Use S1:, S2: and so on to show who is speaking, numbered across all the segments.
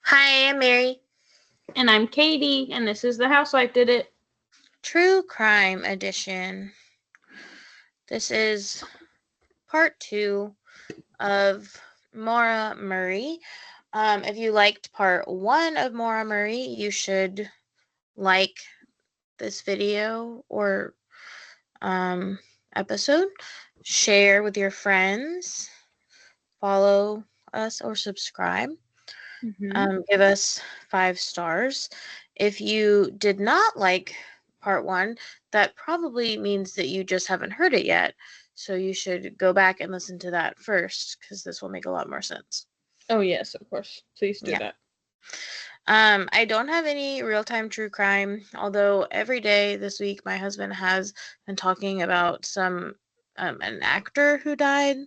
S1: Hi, I'm Mary.
S2: And I'm Katie, and this is The Housewife Did It.
S1: True Crime Edition. This is part 2 of Maura Murray. If you liked part 1 of Maura Murray, you should like this video or episode. Share with your friends. Follow us or subscribe. Give us 5 stars. If you did not like part 1, that probably means that you just haven't heard it yet. So you should go back and listen to that first, because this will make a lot more sense.
S2: Oh, yes, of course. Please do that.
S1: I don't have any real-time true crime, although every day this week my husband has been talking about an actor who died,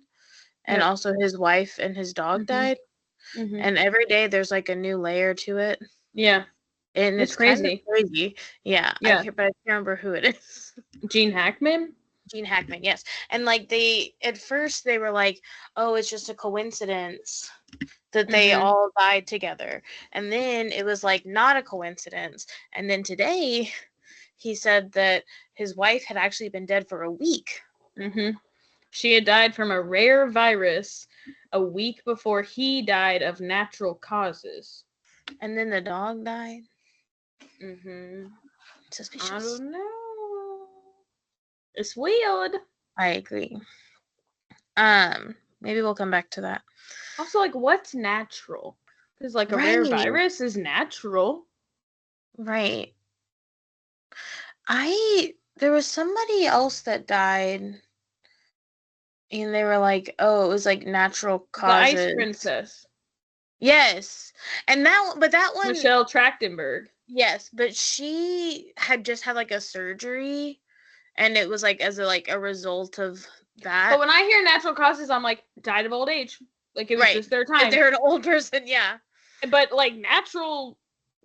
S1: and also his wife and his dog died. And every day there's like a new layer to it.
S2: Yeah.
S1: And it's
S2: crazy.
S1: Kind of crazy. Yeah. But I can't remember who it is.
S2: Gene Hackman?
S1: Gene Hackman, yes. And like at first they were like, oh, it's just a coincidence that they all died together. And then it was like not a coincidence. And then today he said that his wife had actually been dead for a week.
S2: She had died from a rare virus a week before he died of natural causes.
S1: And then the dog died.
S2: Suspicious. I don't know. It's weird.
S1: I agree. Maybe we'll come back to that.
S2: Also, like, what's natural? Because, like, a rare virus is natural.
S1: Right. There was somebody else that died, and they were like, oh, it was like natural causes.
S2: The Ice Princess.
S1: Yes. And that one,
S2: Michelle Trachtenberg.
S1: Yes, but she had just had like a surgery, and it was like as a result of that.
S2: But when I hear natural causes, I'm like, died of old age. Like, it was just their time.
S1: If they're an old person, yeah.
S2: But like, natural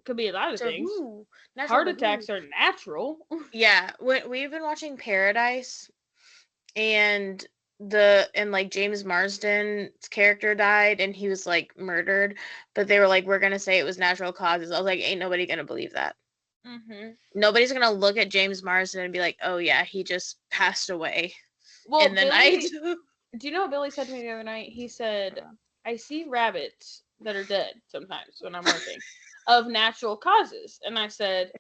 S2: could be a lot of things. Heart attacks are natural.
S1: Yeah, we've been watching Paradise, and like James Marsden's character died, and he was like murdered, but they were like, we're gonna say it was natural causes. I was like, ain't nobody gonna believe that. Nobody's gonna look at James Marsden and be like, oh yeah, he just passed away in the night.
S2: Do you know what Billy said to me the other night? He said, I see rabbits that are dead sometimes when I'm working of natural causes. And I said,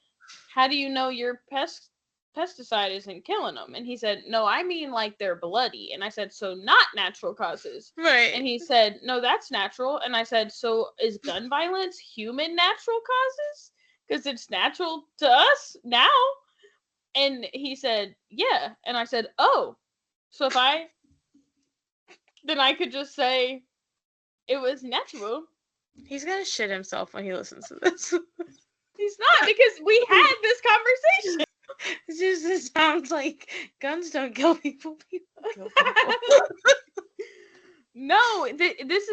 S2: how do you know your pesticide isn't killing them? And he said, no, I mean like they're bloody. And I said, so not natural causes.
S1: Right.
S2: And he said, no, that's natural. And I said, so is gun violence human natural causes? Because it's natural to us now. And he said, yeah. And I said, oh, so then I could just say it was natural.
S1: He's gonna shit himself when he listens to this.
S2: He's not, because we had this conversation.
S1: It sounds like guns don't kill people.
S2: No, this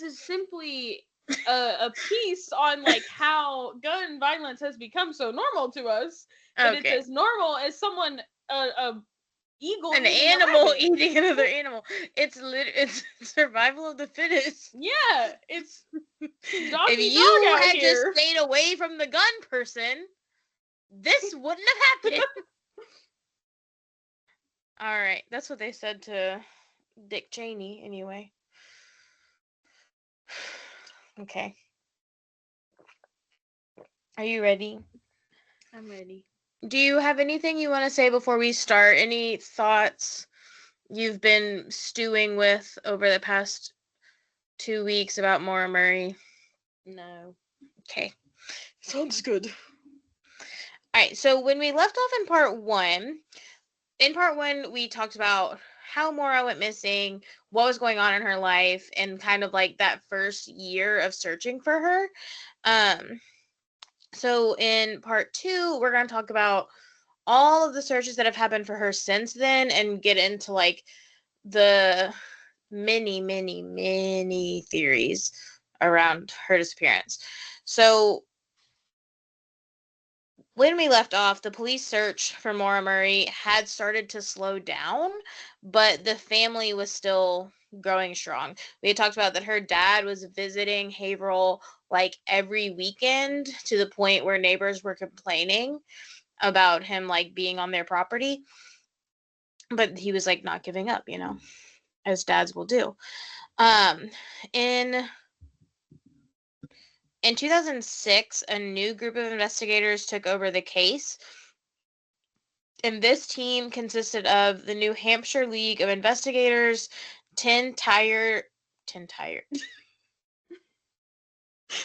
S2: is simply a piece on like how gun violence has become so normal to us. But it's as normal as someone eagle,
S1: an animal eating another animal. It's survival of the fittest.
S2: Yeah, it's doggy
S1: if you
S2: dog out
S1: had
S2: here.
S1: just stayed away from the gun person, this wouldn't have happened. All right, that's what they said to Dick Cheney, anyway. Okay. Are you ready?
S2: I'm ready.
S1: Do you have anything you want to say before we start? Any thoughts you've been stewing with over the past 2 weeks about Maura Murray?
S2: No.
S1: Okay. Sounds good. All right, so when we left off in part one we talked about how Maura went missing, what was going on in her life, and kind of like that first year of searching for her. So in part 2, we're going to talk about all of the searches that have happened for her since then and get into like the many, many, many theories around her disappearance. So when we left off, the police search for Maura Murray had started to slow down, but the family was still growing strong. We had talked about that her dad was visiting Haverhill like every weekend to the point where neighbors were complaining about him like being on their property. But he was like not giving up, as dads will do. In 2006, a new group of investigators took over the case. And this team consisted of the New Hampshire League of Investigators, 10 tired.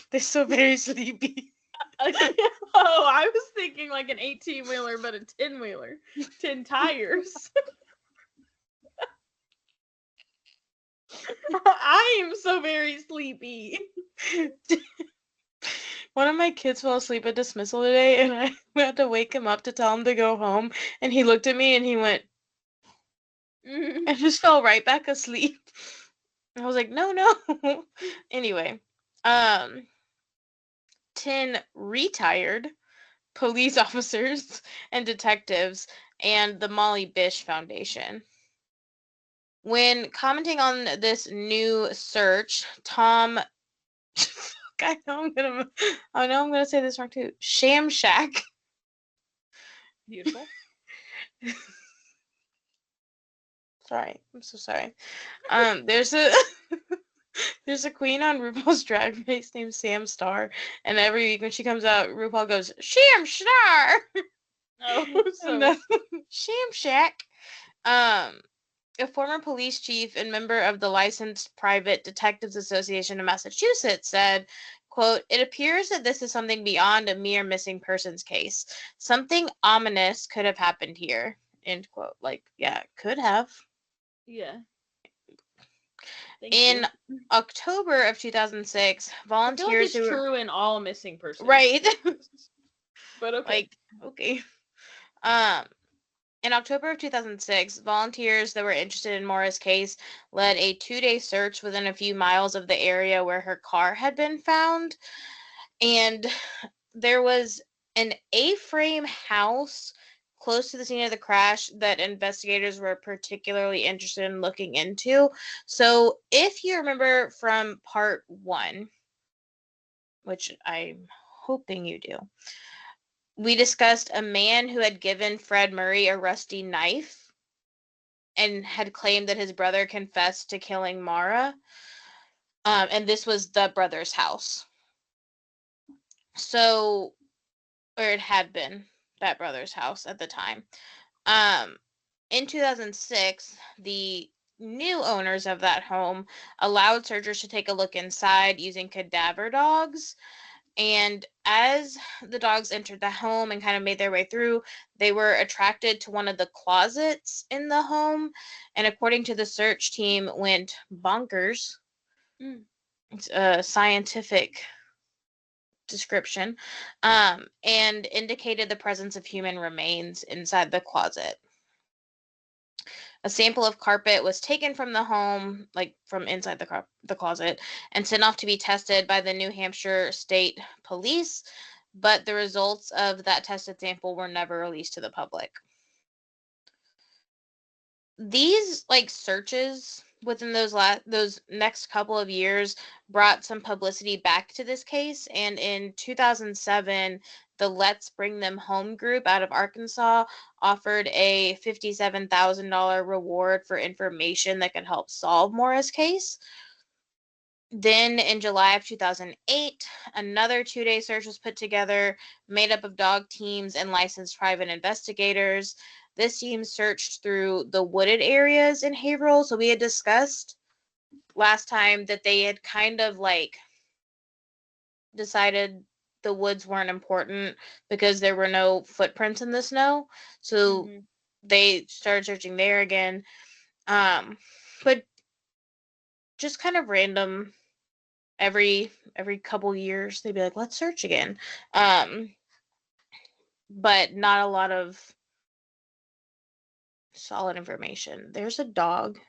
S1: They're so very sleepy.
S2: Oh, I was thinking like an 18-wheeler, but a 10-wheeler. 10 tires. I am so very sleepy.
S1: One of my kids fell asleep at dismissal today, and I had to wake him up to tell him to go home. And he looked at me and he went, and just fell right back asleep. I was like, no. Anyway, 10 retired police officers and detectives and the Molly Bish Foundation. When commenting on this new search, Tom, I know I'm gonna say this wrong too. Shamshack.
S2: Beautiful.
S1: Sorry, I'm so sorry. There's a queen on RuPaul's Drag Race named Sam Star, and every week when she comes out, RuPaul goes, Sham Star!
S2: Oh, so...
S1: Shamshack. A former police chief and member of the Licensed Private Detectives Association of Massachusetts said, quote, it appears that this is something beyond a mere missing persons case. Something ominous could have happened here, end quote. Like, yeah, could have.
S2: Yeah.
S1: In October of 2006, volunteers
S2: who were true in all missing persons.
S1: Right.
S2: But okay.
S1: Like, okay. In October of 2006, volunteers that were interested in Maura's case led a 2-day search within a few miles of the area where her car had been found. And there was an A-frame house close to the scene of the crash that investigators were particularly interested in looking into. So if you remember from part 1, which I'm hoping you do, we discussed a man who had given Fred Murray a rusty knife and had claimed that his brother confessed to killing Maura. And this was the brother's house. So, or it had been that brother's house at the time. In 2006, the new owners of that home allowed searchers to take a look inside using cadaver dogs. And as the dogs entered the home and kind of made their way through, they were attracted to one of the closets in the home. And according to the search team, went bonkers. It's a scientific description. And indicated the presence of human remains inside the closet. A sample of carpet was taken from the home, like from inside the closet, and sent off to be tested by the New Hampshire State Police, but the results of that tested sample were never released to the public. These searches within those next couple of years brought some publicity back to this case, and in 2007 the Let's Bring Them Home group out of Arkansas offered a $57,000 reward for information that could help solve Maura's case. Then in July of 2008, another 2-day search was put together, made up of dog teams and licensed private investigators. This team searched through the wooded areas in Haverhill. So we had discussed last time that they had kind of decided the woods weren't important because there were no footprints in the snow. So they started searching there again. But just kind of random, every couple years they'd be like, let's search again. But not a lot of solid information. There's a dog.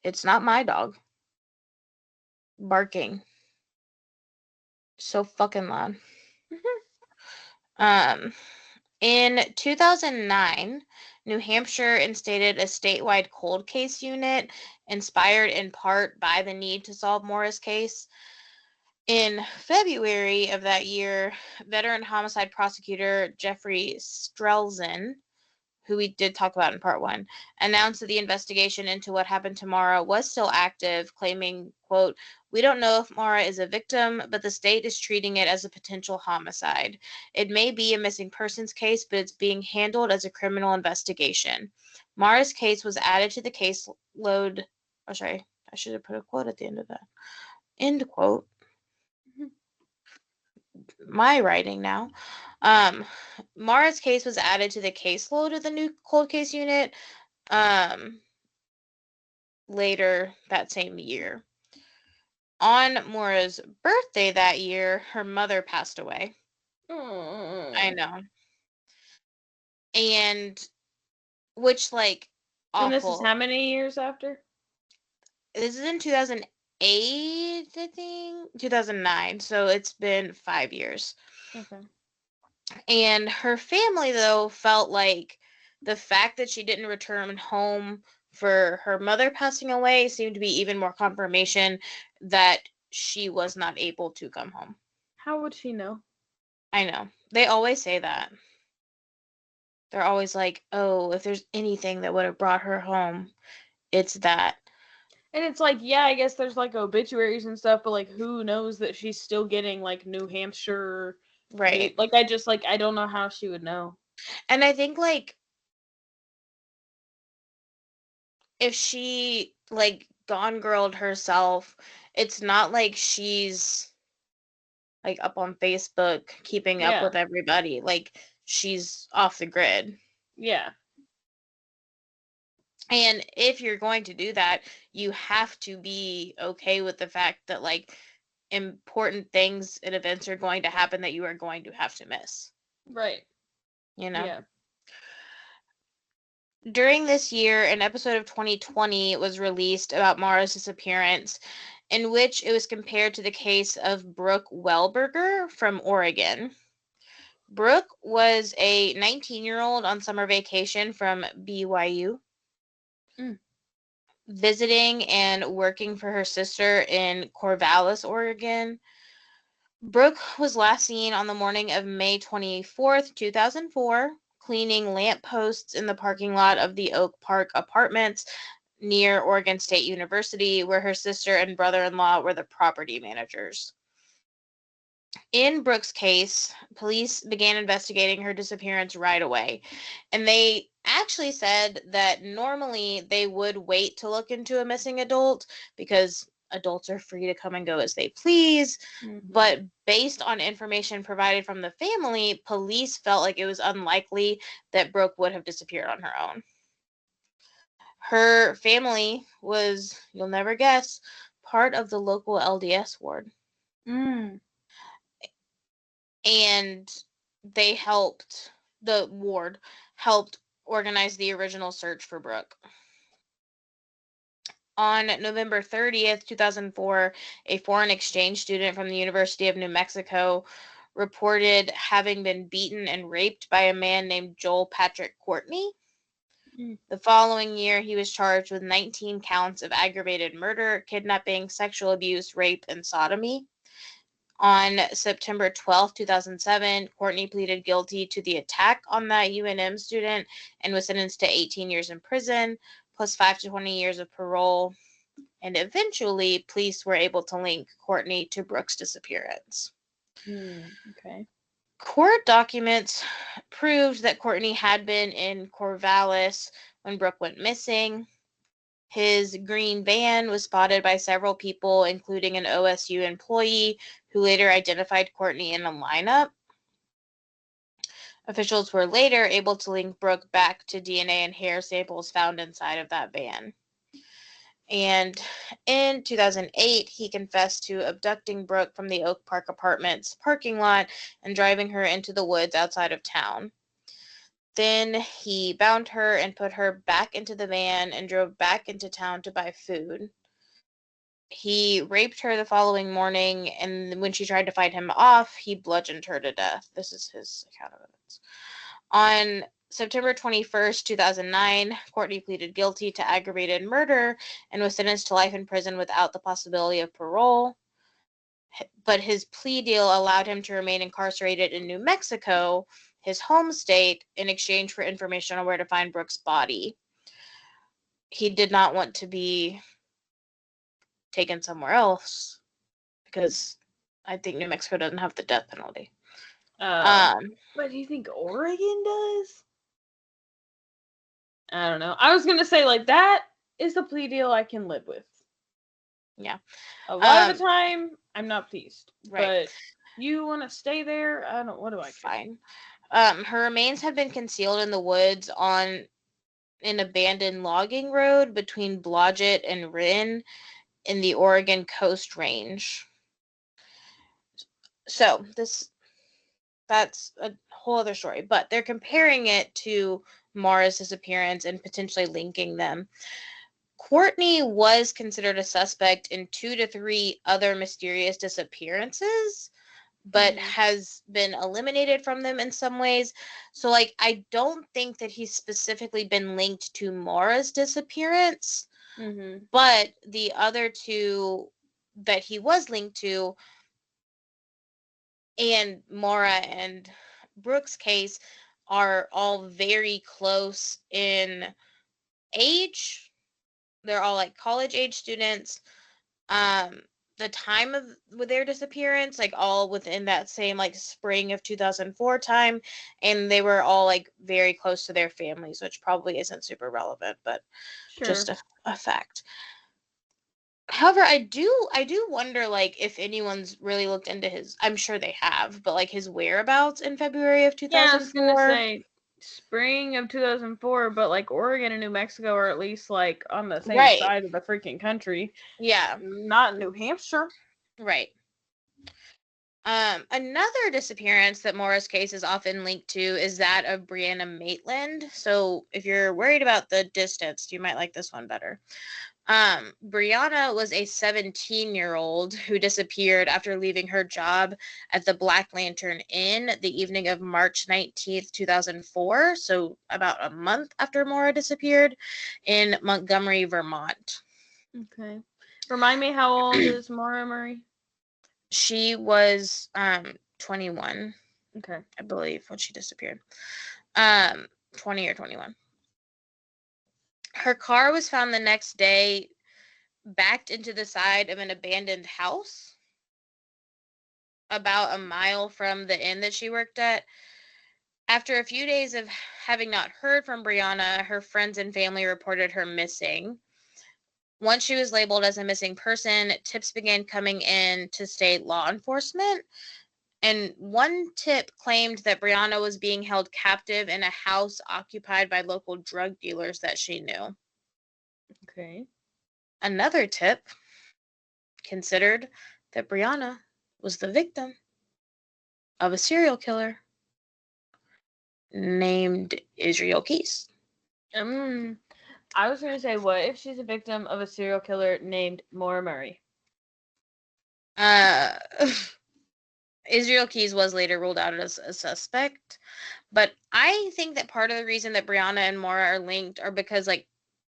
S1: It's not my dog. Barking. So fucking loud. In 2009, New Hampshire instated a statewide cold case unit, inspired in part by the need to solve Maura's case. In February of that year, veteran homicide prosecutor Jeffrey Strelzin, who we did talk about in part 1, announced that the investigation into what happened to Maura was still active, claiming, quote, "We don't know if Maura is a victim, but the state is treating it as a potential homicide. It may be a missing persons case, but it's being handled as a criminal investigation. Maura's case was added to the caseload." Oh, sorry, I should have put a quote at the end of that. End quote. My writing now. Maura's case was added to the caseload of the new cold case unit later that same year. On Maura's birthday that year, her mother passed away. I know. And which, like, awful.
S2: And this is how many years after?
S1: This is in 2008, I think. 2009. So it's been 5 years.
S2: Okay.
S1: And her family, though, felt like the fact that she didn't return home for her mother passing away seemed to be even more confirmation that she was not able to come home.
S2: How would she know?
S1: I know. They always say that. They're always like, oh, if there's anything that would have brought her home, it's that.
S2: And it's like, yeah, I guess there's like obituaries and stuff, but like, who knows that she's still getting like New Hampshire,
S1: right?
S2: Like, I don't know how she would know.
S1: And I think, like, if she, like, gone girled herself, it's not like she's, like, up on Facebook keeping up with everybody. Like, she's off the grid.
S2: Yeah.
S1: And if you're going to do that, you have to be okay with the fact that, like, important things and events are going to happen that you are going to have to miss.
S2: Right.
S1: You know?
S2: Yeah.
S1: During this year, an episode of 2020 was released about Maura's disappearance, in which it was compared to the case of Brooke Wellberger from Oregon. Brooke was a 19-year-old on summer vacation from BYU, visiting and working for her sister in Corvallis, Oregon. Brooke was last seen on the morning of May 24th, 2004, cleaning lampposts in the parking lot of the Oak Park Apartments near Oregon State University, where her sister and brother-in-law were the property managers. In Brooke's case, police began investigating her disappearance right away, and they actually said that normally they would wait to look into a missing adult because adults are free to come and go as they please. But based on information provided from the family, police felt like it was unlikely that Brooke would have disappeared on her own. Her family was, you'll never guess, part of the local LDS ward. And they helped, the ward helped organize the original search for Brooke. On November 30th, 2004, a foreign exchange student from the University of New Mexico reported having been beaten and raped by a man named Joel Patrick Courtney. The following year, he was charged with 19 counts of aggravated murder, kidnapping, sexual abuse, rape, and sodomy. On September 12, 2007, Courtney pleaded guilty to the attack on that UNM student and was sentenced to 18 years in prison, plus 5 to 20 years of parole. And eventually, police were able to link Courtney to Brooke's disappearance.
S2: Okay.
S1: Court documents proved that Courtney had been in Corvallis when Brooke went missing. His green van was spotted by several people, including an OSU employee who later identified Courtney in a lineup. Officials were later able to link Brooke back to DNA and hair samples found inside of that van. And in 2008, he confessed to abducting Brooke from the Oak Park Apartments parking lot and driving her into the woods outside of town. Then he bound her and put her back into the van and drove back into town to buy food. He raped her the following morning, and when she tried to fight him off, he bludgeoned her to death. This is his account of events. On September 21st, 2009, Courtney pleaded guilty to aggravated murder and was sentenced to life in prison without the possibility of parole. But his plea deal allowed him to remain incarcerated in New Mexico, his home state, in exchange for information on where to find Brooke's body. He did not want to be taken somewhere else because I think New Mexico doesn't have the death penalty.
S2: But do you think Oregon does? I don't know. I was gonna say, like, that is a plea deal I can live with.
S1: Yeah.
S2: A lot of the time, I'm not pleased.
S1: Right.
S2: But you want to stay there? What do I care?
S1: Fine. Her remains had been concealed in the woods on an abandoned logging road between Blodgett and Rinn in the Oregon Coast Range. So that's a whole other story, but they're comparing it to Maura's disappearance and potentially linking them. Courtney was considered a suspect in 2 to 3 other mysterious disappearances, but has been eliminated from them in some ways. So, like, I don't think that he's specifically been linked to Maura's disappearance, but the other 2 that he was linked to, and Maura and Brooke's case, are all very close in age. They're all like college age students. The time of their disappearance, like all within that same like spring of 2004 time, and they were all like very close to their families, which probably isn't super relevant, but just a fact. However, I do wonder, like, if anyone's really looked into his, I'm sure they have, but like his whereabouts in February of 2004.
S2: Yeah, I was gonna say spring of 2004, but like Oregon and New Mexico are at least like on the same side of the freaking country.
S1: Yeah.
S2: Not New Hampshire.
S1: Right. Another disappearance that Maura's case is often linked to is that of Brianna Maitland. So if you're worried about the distance, you might like this one better. Brianna was a 17-year-old who disappeared after leaving her job at the Black Lantern Inn the evening of March 19th, 2004. So about a month after Maura disappeared in Montgomery, Vermont.
S2: Okay. Remind me, how old is Maura Murray?
S1: She was 21.
S2: Okay.
S1: I believe when she disappeared. 20 or 21. Her car was found the next day backed into the side of an abandoned house about a mile from the inn that she worked at. After a few days of having not heard from Brianna, her friends and family reported her missing. Once she was labeled as a missing person, tips began coming in to state law enforcement. And one tip claimed that Brianna was being held captive in a house occupied by local drug dealers that she knew.
S2: Okay.
S1: Another tip considered that Brianna was the victim of a serial killer named Israel Keys.
S2: I was going to say, what if she's a victim of a serial killer named Maura Murray?
S1: Israel Keys was later ruled out as a suspect, but I think that part of the reason that Brianna and Maura are linked are because, like,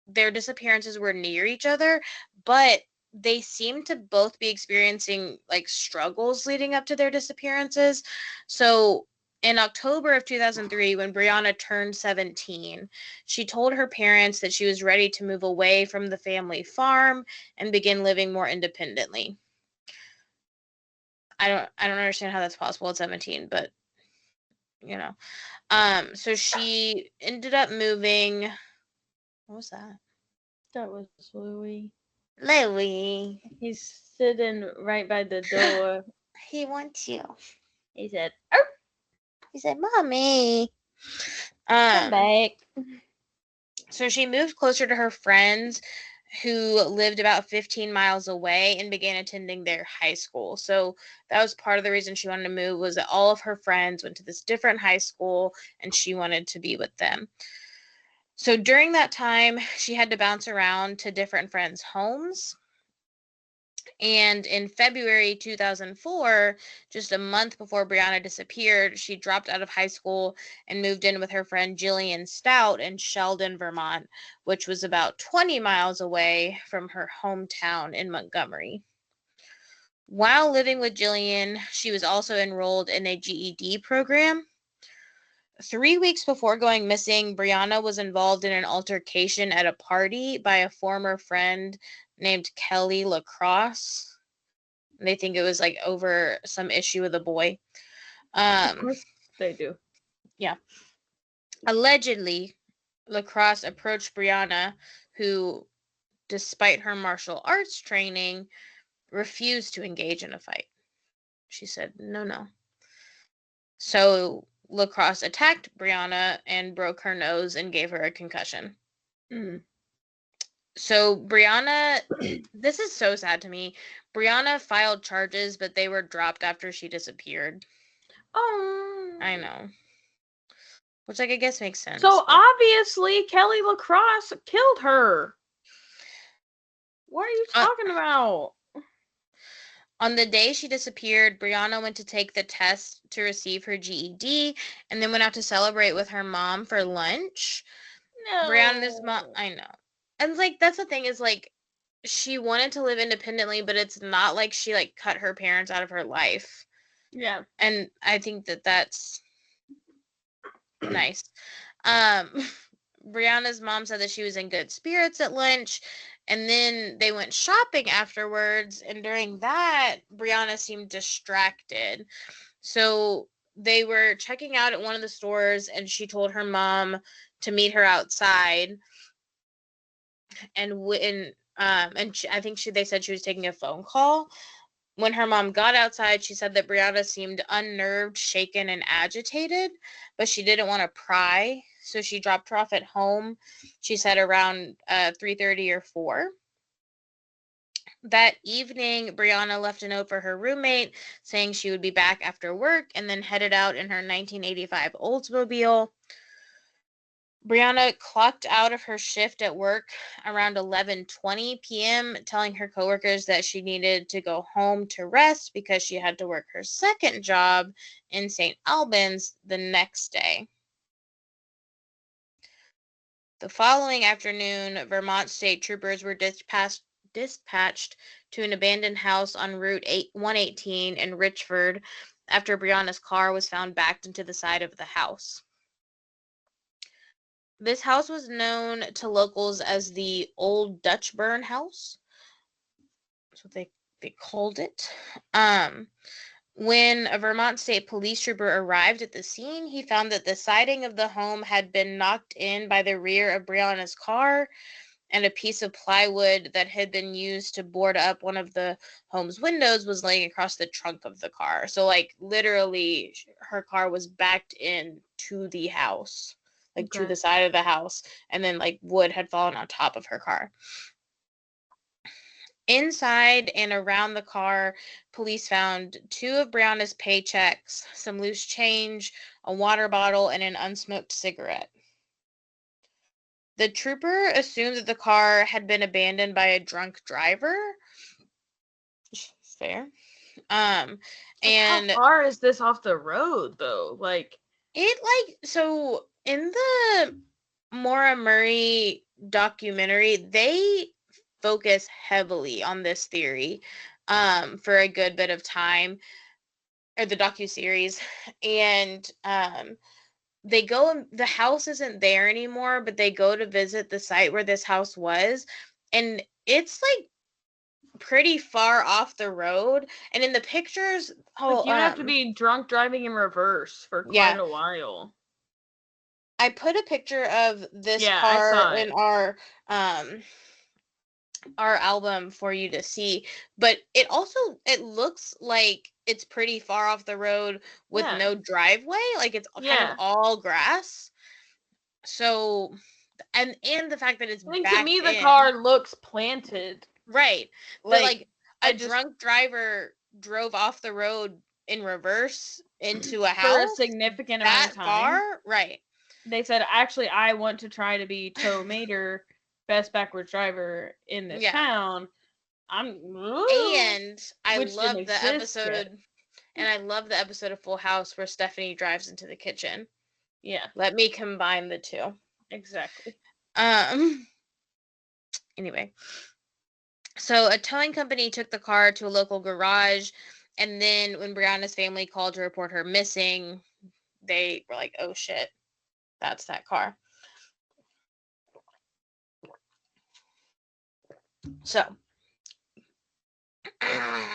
S1: their disappearances were near each other, but they seem to both be experiencing like struggles leading up to their disappearances. So in October of 2003, when Brianna turned 17, she told her parents that she was ready to move away from the family farm and begin living more independently. I don't understand how that's possible at 17, but you know. So she ended up moving. What was that?
S2: That was Louie.
S1: Louie.
S2: He's sitting right by the door.
S1: He wants you.
S2: He said, "Oh."
S1: He said, "Mommy,
S2: Come back."
S1: So she moved closer to her friends who lived about 15 miles away and began attending their high school. So that was part of the reason she wanted to move, was that all of her friends went to this different high school and she wanted to be with them. So during that time, she had to bounce around to different friends' homes. And in February 2004, just a month before Brianna disappeared, she dropped out of high school and moved in with her friend Jillian Stout in Sheldon, Vermont, which was about 20 miles away from her hometown in Montgomery. While living with Jillian, she was also enrolled in a GED program. 3 weeks before going missing, Brianna was involved in an altercation at a party by a former friend named Kelly LaCrosse. They think it was like over some issue with a boy.
S2: Of course they do.
S1: Yeah. Allegedly, LaCrosse approached Brianna, who, despite her martial arts training, refused to engage in a fight. She said, no. So LaCrosse attacked Brianna and broke her nose and gave her a concussion. So Brianna, this is so sad to me. Brianna filed charges, but they were dropped after she disappeared.
S2: Oh.
S1: I know. Which, like, I guess makes sense.
S2: So obviously Kelly LaCrosse killed her. What are you talking about?
S1: On the day she disappeared, Brianna went to take the test to receive her GED and then went out to celebrate with her mom for lunch.
S2: No.
S1: Brianna's mom, I know. And, like, that's the thing is, like, she wanted to live independently, but it's not like she, like, cut her parents out of her life.
S2: Yeah.
S1: And I think that that's nice. Brianna's mom said that she was in good spirits at lunch, and then they went shopping afterwards, and during that, Brianna seemed distracted. So they were checking out at one of the stores, and she told her mom to meet her outside. And I think they said she was taking a phone call. When her mom got outside, she said that Brianna seemed unnerved, shaken, and agitated, but she didn't want to pry, so she dropped her off at home, she said around 3:30 or 4. That evening, Brianna left a note for her roommate saying she would be back after work and then headed out in her 1985 Oldsmobile. Brianna clocked out of her shift at work around 11:20 p.m., telling her coworkers that she needed to go home to rest because she had to work her second job in St. Albans the next day. The following afternoon, Vermont State Troopers were dispatched to an abandoned house on Route 118 in Richford after Brianna's car was found backed into the side of the house. This house was known to locals as the Old Dutch Burn House. That's what they called it. When a Vermont State Police trooper arrived at the scene, he found that the siding of the home had been knocked in by the rear of Brianna's car, and a piece of plywood that had been used to board up one of the home's windows was laying across the trunk of the car. So, like, literally, her car was backed in to the house. Like, to the side of the house, and then, like, wood had fallen on top of her car. Inside and around the car, police found 2 of Brianna's paychecks, some loose change, a water bottle, and an unsmoked cigarette. The trooper assumed that the car had been abandoned by a drunk driver. Fair. And
S2: how far is this off the road, though?
S1: So in the Maura Murray documentary, they focus heavily on this theory for a good bit of time, or the docuseries, and the house isn't there anymore, but they go to visit the site where this house was, and it's like pretty far off the road. And in the pictures,
S2: you have to be drunk driving in reverse for quite a while.
S1: I put a picture of this car in our album for you to see, but it looks like it's pretty far off the road with no driveway, like it's kind of all grass. So, and the fact that it's
S2: to me the car looks planted,
S1: right? Like a drunk driver drove off the road in reverse into a house
S2: for a significant amount of time.
S1: Far, right?
S2: They said, actually, I want to try to be Tow Mater, best backwards driver in this town.
S1: And I
S2: Which
S1: love
S2: didn't
S1: the
S2: exist yet.
S1: episode, and I love the episode of Full House where Stephanie drives into the kitchen.
S2: Yeah.
S1: Let me combine the two.
S2: Exactly.
S1: Anyway. So a towing company took the car to a local garage, and then when Brianna's family called to report her missing, they were like, oh shit, that's that car. So I'm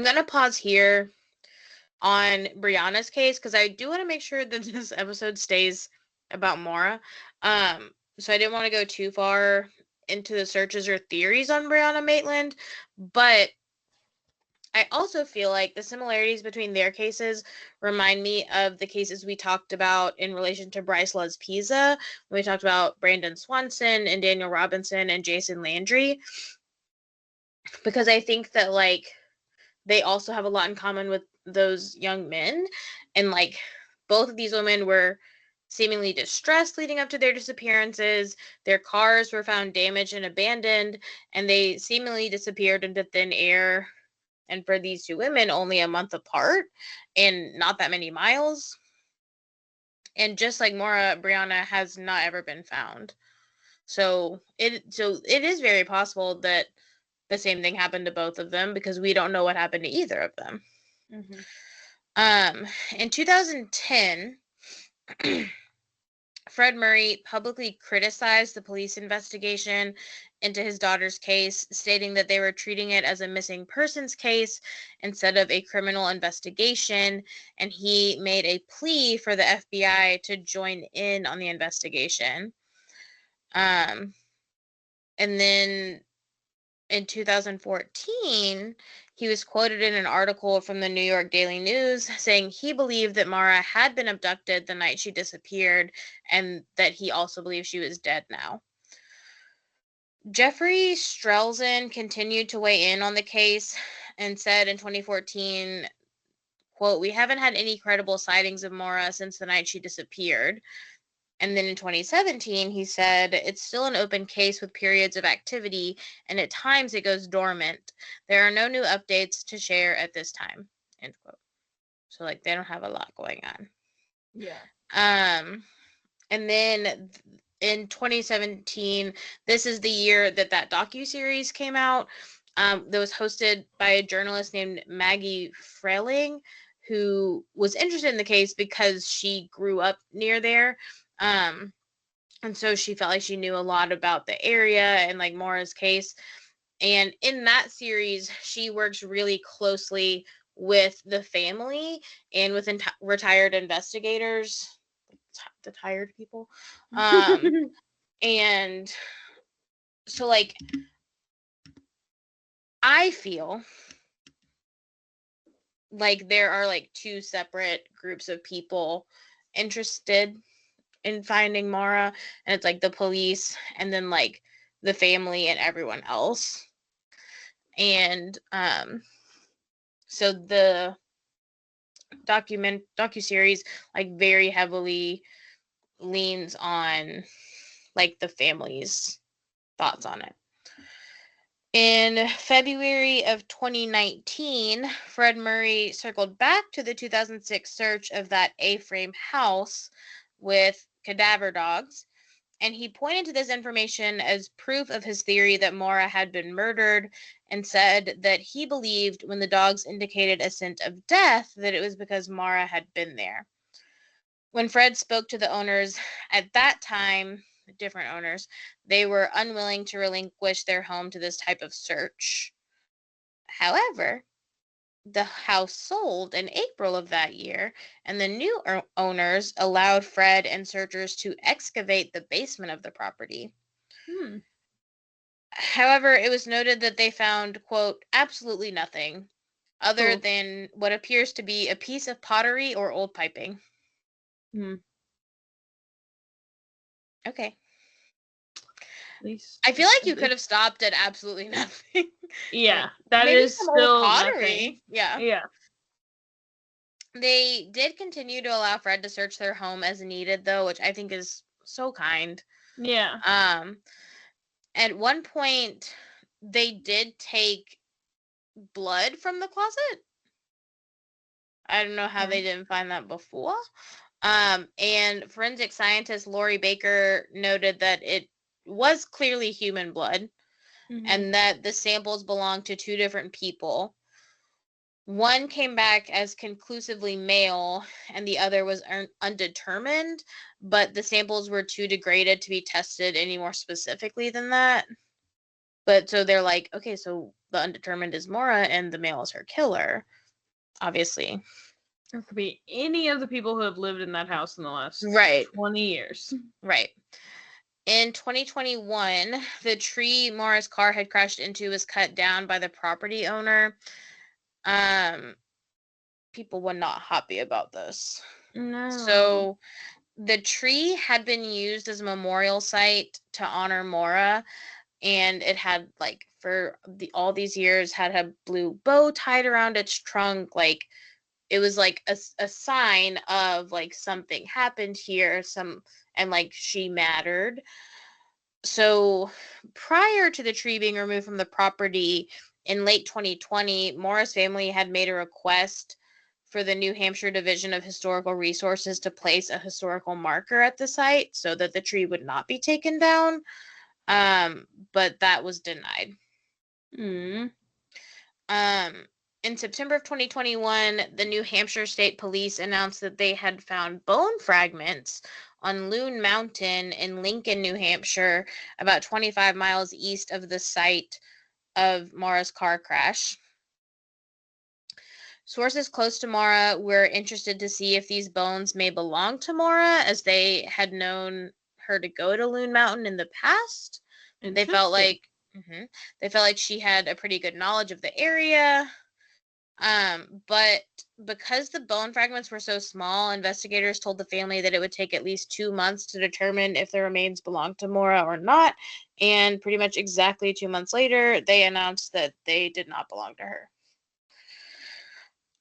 S1: going to pause here on Brianna's case because I do want to make sure that this episode stays about Maura. So I didn't want to go too far into the searches or theories on Brianna Maitland, but I also feel like the similarities between their cases remind me of the cases we talked about in relation to Bryce Les Pisa, when we talked about Brandon Swanson and Daniel Robinson and Jason Landry, because I think that, like, they also have a lot in common with those young men, and, like, both of these women were seemingly distressed leading up to their disappearances. Their cars were found damaged and abandoned, and they seemingly disappeared into thin air. And for these two women, only a month apart and not that many miles. And just like Maura, Brianna has not ever been found. So it is very possible that the same thing happened to both of them because we don't know what happened to either of them. In 2010, Fred Murray publicly criticized the police investigation into his daughter's case, stating that they were treating it as a missing persons case instead of a criminal investigation, and he made a plea for the FBI to join in on the investigation. And then in 2014, he was quoted in an article from the New York Daily News saying he believed that Maura had been abducted the night she disappeared and that he also believed she was dead now. Jeffrey Strelzin continued to weigh in on the case and said in 2014, quote, "We haven't had any credible sightings of Maura since the night she disappeared." And then in 2017, he said, "It's still an open case with periods of activity, and at times it goes dormant. There are no new updates to share at this time." End quote. So, like, they don't have a lot going on.
S2: Yeah.
S1: And then in 2017, this is the year that docuseries came out, that was hosted by a journalist named Maggie Freleng, who was interested in the case because she grew up near there. And so she felt like she knew a lot about the area and, like, Maura's case. And in that series, she works really closely with the family and with retired investigators, the tired people. And so, like, I feel like there are, like, two separate groups of people interested in finding Maura, and it's like the police and then, like, the family and everyone else. And so the docuseries, like, very heavily leans on, like, the family's thoughts on it. In February of 2019, Fred Murray circled back to the 2006 search of that A-frame house with cadaver dogs, and he pointed to this information as proof of his theory that Maura had been murdered, and said that he believed when the dogs indicated a scent of death that it was because Maura had been there. When Fred spoke to the owners at that time, different owners, they were unwilling to relinquish their home to this type of search. However, the house sold in April of that year, and the new owners allowed Fred and searchers to excavate the basement of the property. However, it was noted that they found, quote, "absolutely nothing other than what appears to be a piece of pottery or old piping." Okay. I feel like you could have stopped at absolutely nothing.
S2: Yeah,
S1: like,
S2: that
S1: maybe
S2: is
S1: some
S2: still
S1: old pottery.
S2: nothing.
S1: Yeah. They did continue to allow Fred to search their home as needed, though, which I think is so kind.
S2: Yeah.
S1: At one point, they did take blood from the closet. I don't know how they didn't find that before. And forensic scientist Lori Baker noted that it was clearly human blood, and that the samples belonged to two different people. One came back as conclusively male, and the other was undetermined, but the samples were too degraded to be tested any more specifically than that. But so they're like, okay, so the undetermined is Maura, and the male is her killer, obviously.
S2: It could be any of the people who have lived in that house in the last 20 years.
S1: Right. In 2021, the tree Maura's car had crashed into was cut down by the property owner. People were not happy about this.
S2: No.
S1: So the tree had been used as a memorial site to honor Maura, and it had, like, for all these years, had a blue bow tied around its trunk. Like, it was like a sign of, like, something happened here, and like she mattered. So prior to the tree being removed from the property in late 2020, Maura's family had made a request for the New Hampshire Division of Historical Resources to place a historical marker at the site so that the tree would not be taken down. But that was denied. In September of 2021, the New Hampshire State Police announced that they had found bone fragments on Loon Mountain in Lincoln, New Hampshire, about 25 miles east of the site of Maura's car crash. Sources close to Maura were interested to see if these bones may belong to Maura, as they had known her to go to Loon Mountain in the past. They felt like she had a pretty good knowledge of the area. But because the bone fragments were so small, investigators told the family that it would take at least 2 months to determine if the remains belonged to Maura or not. And pretty much exactly 2 months later, they announced that they did not belong to her.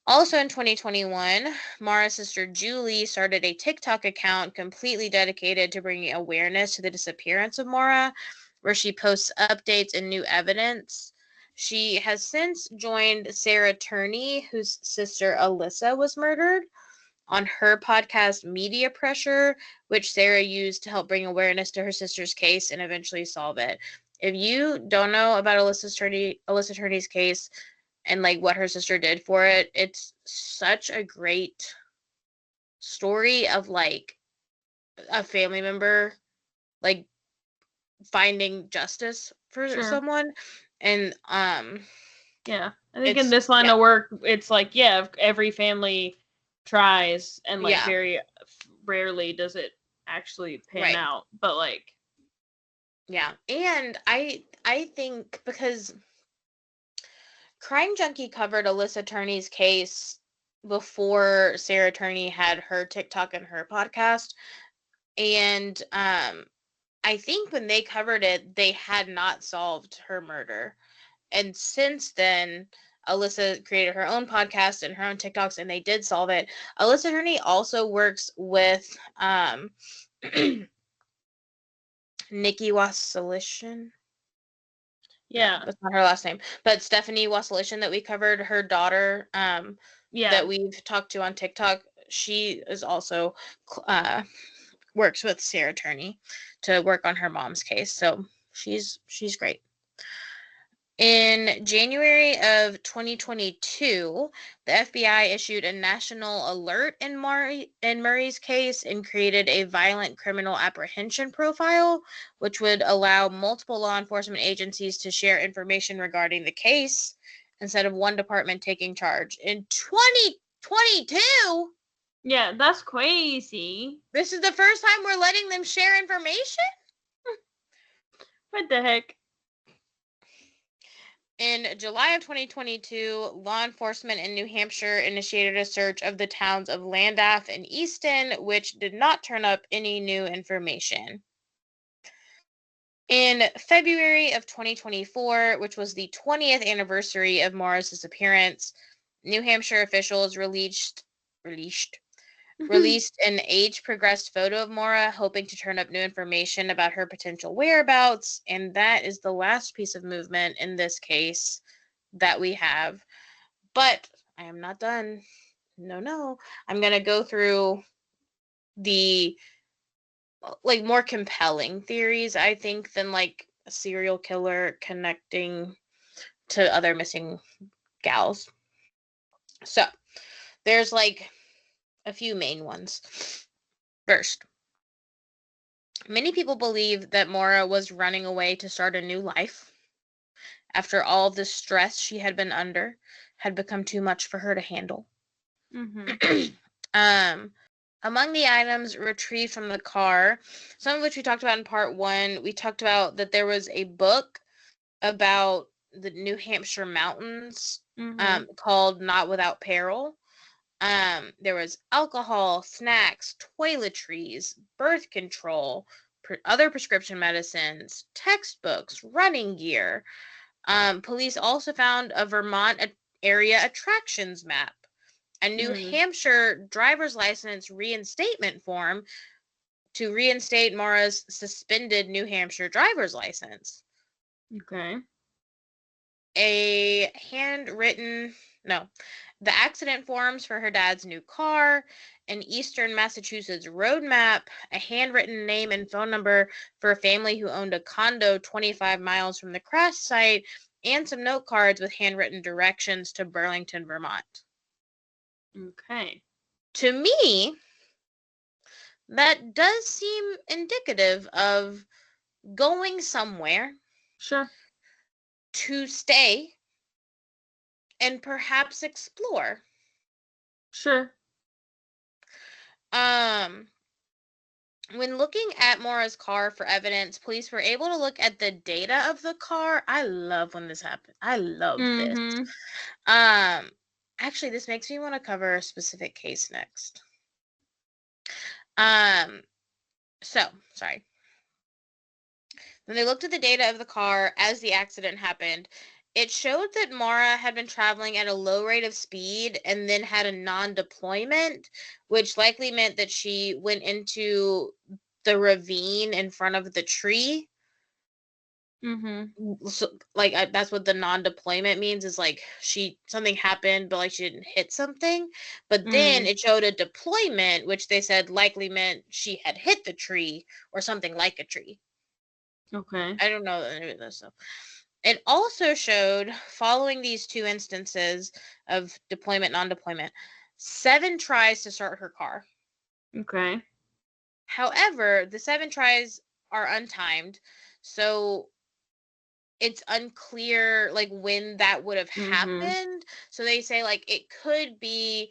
S1: Also in 2021, Maura's sister Julie started a TikTok account completely dedicated to bringing awareness to the disappearance of Maura, where she posts updates and new evidence. She has since joined Sarah Turney, whose sister Alyssa was murdered, on her podcast Media Pressure, which Sarah used to help bring awareness to her sister's case and eventually solve it. If you don't know about Alyssa Turney's case and like what her sister did for it, it's such a great story of like a family member like finding justice for someone. And
S2: yeah, I think in this line of work, it's like, every family tries, and like very rarely does it actually pan out. But like,
S1: and I think because Crime Junkie covered Alyssa Turney's case before Sarah Turney had her TikTok and her podcast, and I think when they covered it, they had not solved her murder. And since then, Alyssa created her own podcast and her own TikToks, and they did solve it. Alyssa Turney also works with Nikki Wassilishin.
S2: Yeah.
S1: That's not her last name. But Stephanie Wassilishin that we covered, her daughter, that we've talked to on TikTok, she is also works with Sarah Turney to work on her mom's case. So she's great. In January of 2022, the FBI issued a national alert in Murray's case and created a violent criminal apprehension profile, which would allow multiple law enforcement agencies to share information regarding the case instead of one department taking charge. In 2022?
S2: Yeah, that's crazy.
S1: This is the first time we're letting them share information?
S2: What the heck?
S1: In July of 2022, law enforcement in New Hampshire initiated a search of the towns of Landaff and Easton, which did not turn up any new information. In February of 2024, which was the 20th anniversary of Maura's disappearance, New Hampshire officials released released an age-progressed photo of Maura, hoping to turn up new information about her potential whereabouts, and that is the last piece of movement in this case that we have. But I am not done. No. I'm going to go through the, like, more compelling theories, I think, than, like, a serial killer connecting to other missing gals. So, there's, like, a few main ones. First, many people believe that Maura was running away to start a new life after all the stress she had been under had become too much for her to handle. Among the items retrieved from the car, some of which we talked about in part 1, we talked about that there was a book about the New Hampshire mountains called Not Without Peril. There was alcohol, snacks, toiletries, birth control, other prescription medicines, textbooks, running gear. Police also found a Vermont area attractions map, a New Hampshire driver's license reinstatement form to reinstate Maura's suspended New Hampshire driver's license.
S2: Okay.
S1: The accident forms for her dad's new car, an Eastern Massachusetts road map, a handwritten name and phone number for a family who owned a condo 25 miles from the crash site, and some note cards with handwritten directions to Burlington, Vermont.
S2: Okay.
S1: To me, that does seem indicative of going somewhere.
S2: Sure.
S1: To stay and perhaps explore.
S2: Sure.
S1: When looking at Maura's car for evidence, police were able to look at the data of the car. I love when this happens. I love this. Actually, this makes me want to cover a specific case next. Sorry. When they looked at the data of the car as the accident happened, it showed that Maura had been traveling at a low rate of speed and then had a non-deployment, which likely meant that she went into the ravine in front of the tree. So, like, that's what the non-deployment means, is like something happened, but like she didn't hit something. But then it showed a deployment, which they said likely meant she had hit the tree or something like a tree.
S2: Okay.
S1: I don't know any of this stuff. It also showed, following these two instances of deployment, non-deployment, 7 tries to start her car.
S2: Okay.
S1: However, the 7 tries are untimed, so it's unclear, like, when that would have happened. So they say, like, it could be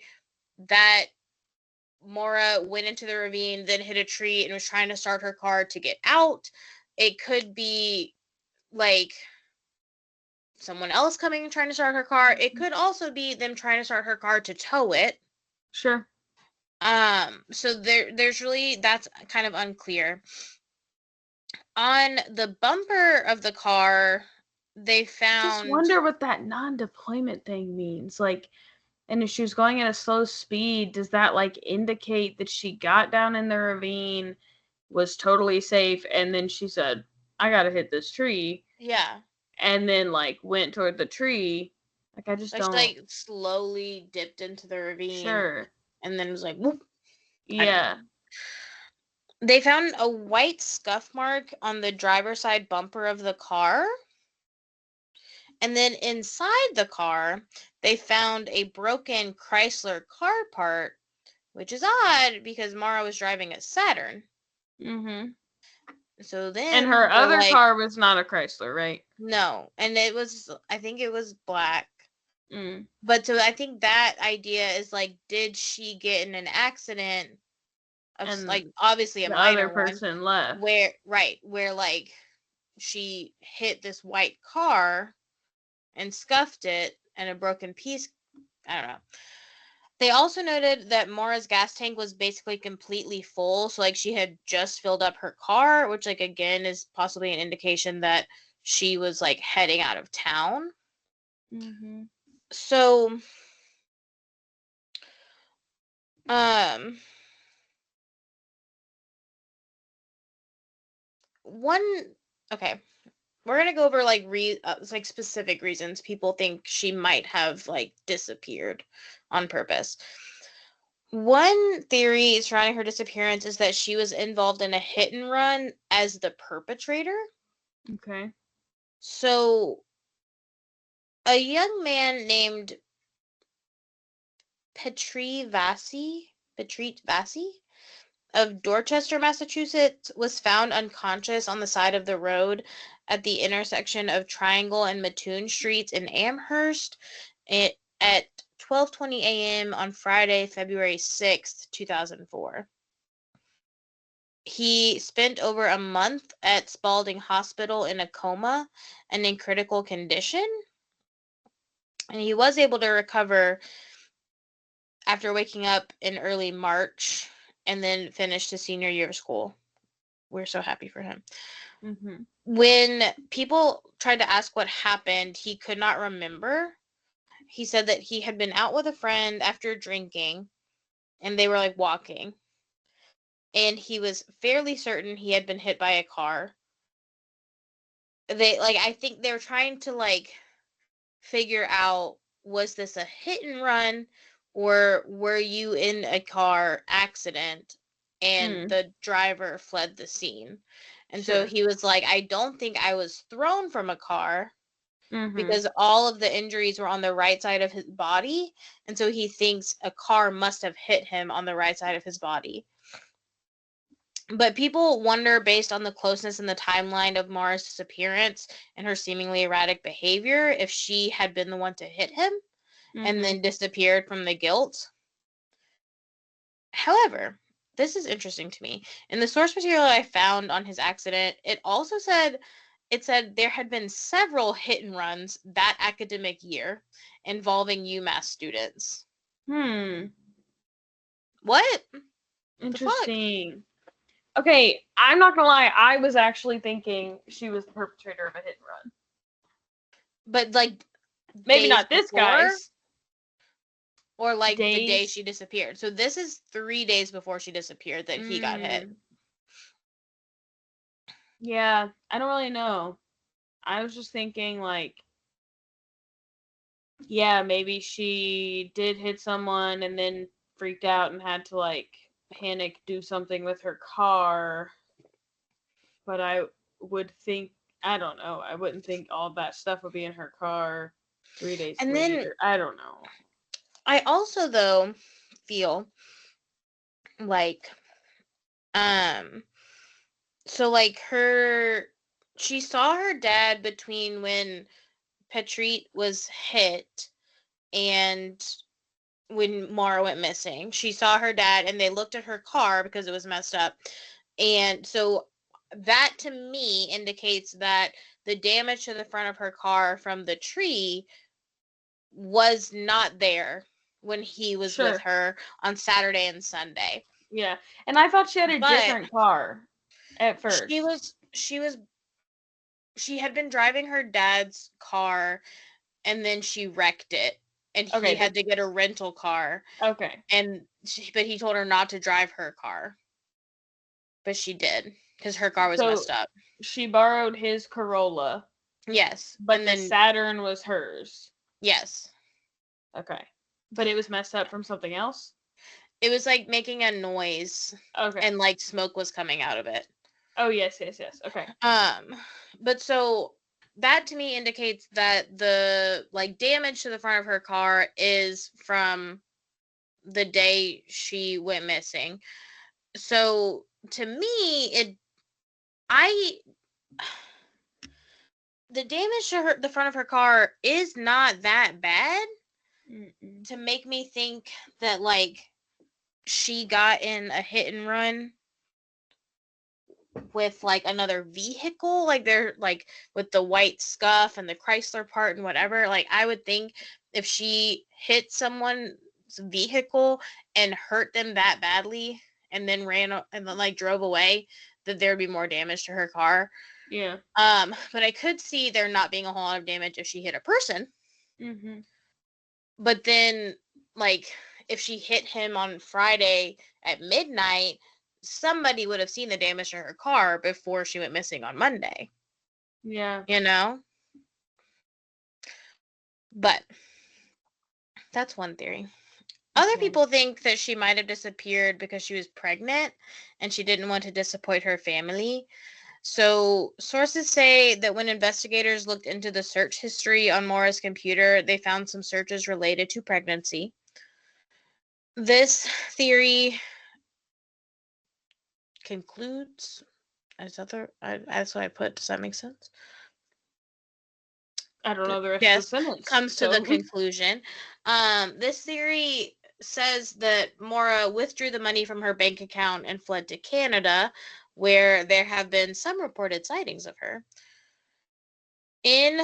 S1: that Maura went into the ravine, then hit a tree, and was trying to start her car to get out. It could be, like, someone else coming and trying to start her car. It could also be them trying to start her car to tow it.
S2: Sure.
S1: So there's really, that's kind of unclear. On the bumper of the car, they found...
S2: I just wonder what that non-deployment thing means. Like, and if she was going at a slow speed, does that, like, indicate that she got down in the ravine, was totally safe, and then she said, I gotta hit this tree.
S1: Yeah.
S2: And then, like, went toward the tree. Like, I just don't...
S1: She, like, slowly dipped into the ravine.
S2: Sure.
S1: And then was like, whoop.
S2: Yeah.
S1: They found a white scuff mark on the driver's side bumper of the car. And then inside the car, they found a broken Chrysler car part, which is odd because Maura was driving a Saturn. So then...
S2: And her other car was not a Chrysler, right?
S1: No. And I think it was black. But so I think that idea is, like, did she get in an accident of, and like, obviously a minor
S2: other person left.
S1: Where, like, she hit this white car and scuffed it, and a broken piece, I don't know. They also noted that Maura's gas tank was basically completely full, so, like, she had just filled up her car, which, like, again, is possibly an indication that she was, like, heading out of town. So, okay, we're gonna go over like like specific reasons people think she might have like disappeared on purpose. One theory surrounding her disappearance is that she was involved in a hit and run as the perpetrator.
S2: Okay.
S1: So, a young man named Petri Vassie of Dorchester, Massachusetts, was found unconscious on the side of the road at the intersection of Triangle and Mattoon Streets in Amherst at 12:20 a.m. on Friday, February 6th, 2004. He spent over a month at Spalding Hospital in a coma and in critical condition. And he was able to recover after waking up in early March and then finished his senior year of school. We're so happy for him.
S2: Mm-hmm.
S1: When people tried to ask what happened, he could not remember. He said that he had been out with a friend after drinking, and they were like walking. And he was fairly certain he had been hit by a car. I think they were trying to like figure out, was this a hit and run, or were you in a car accident and the driver fled the scene? And so he was like, I don't think I was thrown from a car, because all of the injuries were on the right side of his body. And so he thinks a car must have hit him on the right side of his body. But people wonder, based on the closeness in the timeline of Maura's disappearance and her seemingly erratic behavior, if she had been the one to hit him and then disappeared from the guilt. However, this is interesting to me. In the source material I found on his accident, it also said there had been several hit and runs that academic year involving UMass students. What?
S2: Interesting. Okay, I'm not gonna lie, I was actually thinking she was the perpetrator of a hit and run.
S1: But like,
S2: maybe not this guy's.
S1: Or like the day she disappeared. So this is 3 days before she disappeared that he got hit.
S2: Yeah, I don't really know. I was just thinking like, yeah, maybe she did hit someone and then freaked out and had to like panic, do something with her car. But I would think, I don't know, I wouldn't think all that stuff would be in her car 3 days later. Then, I don't know.
S1: I also, though, feel like, so like she saw her dad between when Petri was hit and when Maura went missing. She saw her dad and they looked at her car because it was messed up. And so that to me indicates that the damage to the front of her car from the tree was not there when he was with her on Saturday and Sunday.
S2: Yeah. And I thought she had a different car at first.
S1: She had been driving her dad's car and then she wrecked it. And he had to get a rental car.
S2: Okay.
S1: But he told her not to drive her car. But she did, because her car was messed up.
S2: She borrowed his Corolla.
S1: Yes.
S2: But the Saturn was hers.
S1: Yes.
S2: Okay. But it was messed up from something else?
S1: It was like making a noise.
S2: Okay.
S1: And like smoke was coming out of it.
S2: Oh, yes. Okay.
S1: But so that to me indicates that the like damage to the front of her car is from the day she went missing. So to me, the damage to the front of her car is not that bad to make me think that like she got in a hit and run with like another vehicle, like they're like with the white scuff and the Chrysler part and whatever. Like I would think if she hit someone's vehicle and hurt them that badly and then ran and then like drove away, that there'd be more damage to her car.
S2: Yeah.
S1: But I could see there not being a whole lot of damage if she hit a person. But then like if she hit him on Friday at midnight, somebody would have seen the damage to her car before she went missing on Monday.
S2: Yeah.
S1: You know? But that's one theory. Other people think that she might have disappeared because she was pregnant and she didn't want to disappoint her family. So sources say that when investigators looked into the search history on Maura's computer, they found some searches related to pregnancy. This theory concludes, that's what I put. Does that make sense?
S2: I don't know the rest of the sentence.
S1: Comes to the conclusion. This theory says that Maura withdrew the money from her bank account and fled to Canada, where there have been some reported sightings of her. In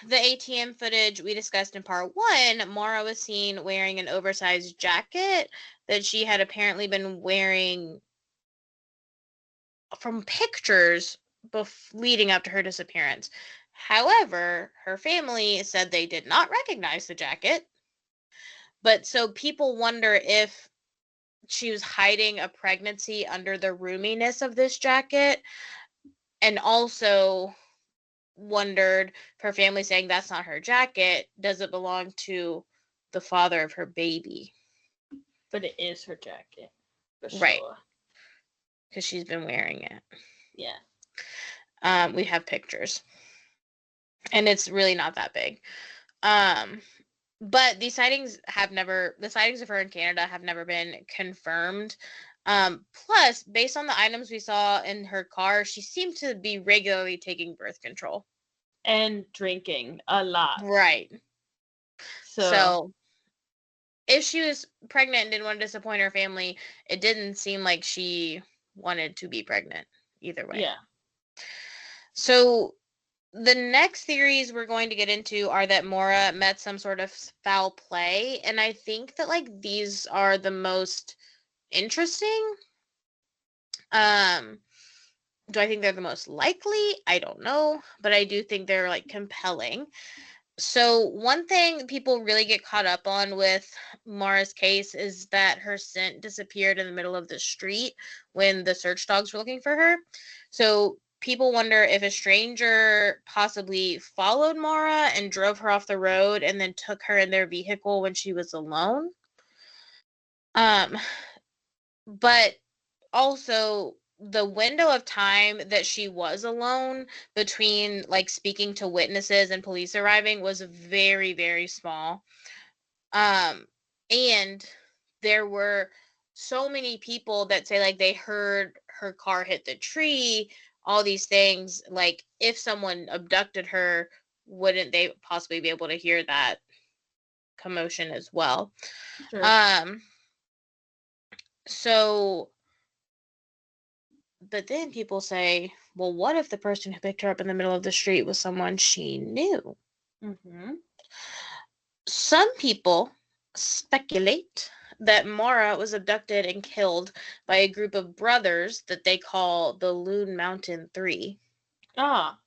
S1: the ATM footage we discussed in part 1, Maura was seen wearing an oversized jacket that she had apparently been wearing from pictures leading up to her disappearance. However, her family said they did not recognize the jacket. But so people wonder if she was hiding a pregnancy under the roominess of this jacket, and also wondered, her family saying that's not her jacket, does it belong to the father of her baby?
S2: But it is her jacket.
S1: Right. Because she's been wearing it.
S2: Yeah.
S1: We have pictures. And it's really not that big. But the sightings of her in Canada have never been confirmed. Plus, based on the items we saw in her car, she seemed to be regularly taking birth control.
S2: And drinking a lot.
S1: Right. So if she was pregnant and didn't want to disappoint her family, it didn't seem like she wanted to be pregnant either way.
S2: Yeah.
S1: So the next theories we're going to get into are that Maura met some sort of foul play, and I think that like these are the most interesting. Do I think they're the most likely? I don't know, but I do think they're like compelling. So one thing people really get caught up on with Maura's case is that her scent disappeared in the middle of the street when the search dogs were looking for her. So people wonder if a stranger possibly followed Maura and drove her off the road and then took her in their vehicle when she was alone. But also the window of time that she was alone between like speaking to witnesses and police arriving was very, very small. And there were so many people that say like they heard her car hit the tree, all these things. Like if someone abducted her, wouldn't they possibly be able to hear that commotion as well?
S2: Sure.
S1: So but then people say, well, what if the person who picked her up in the middle of the street was someone she knew?
S2: Mm-hmm.
S1: Some people speculate that Maura was abducted and killed by a group of brothers that they call the Loon Mountain Three.
S2: Ah.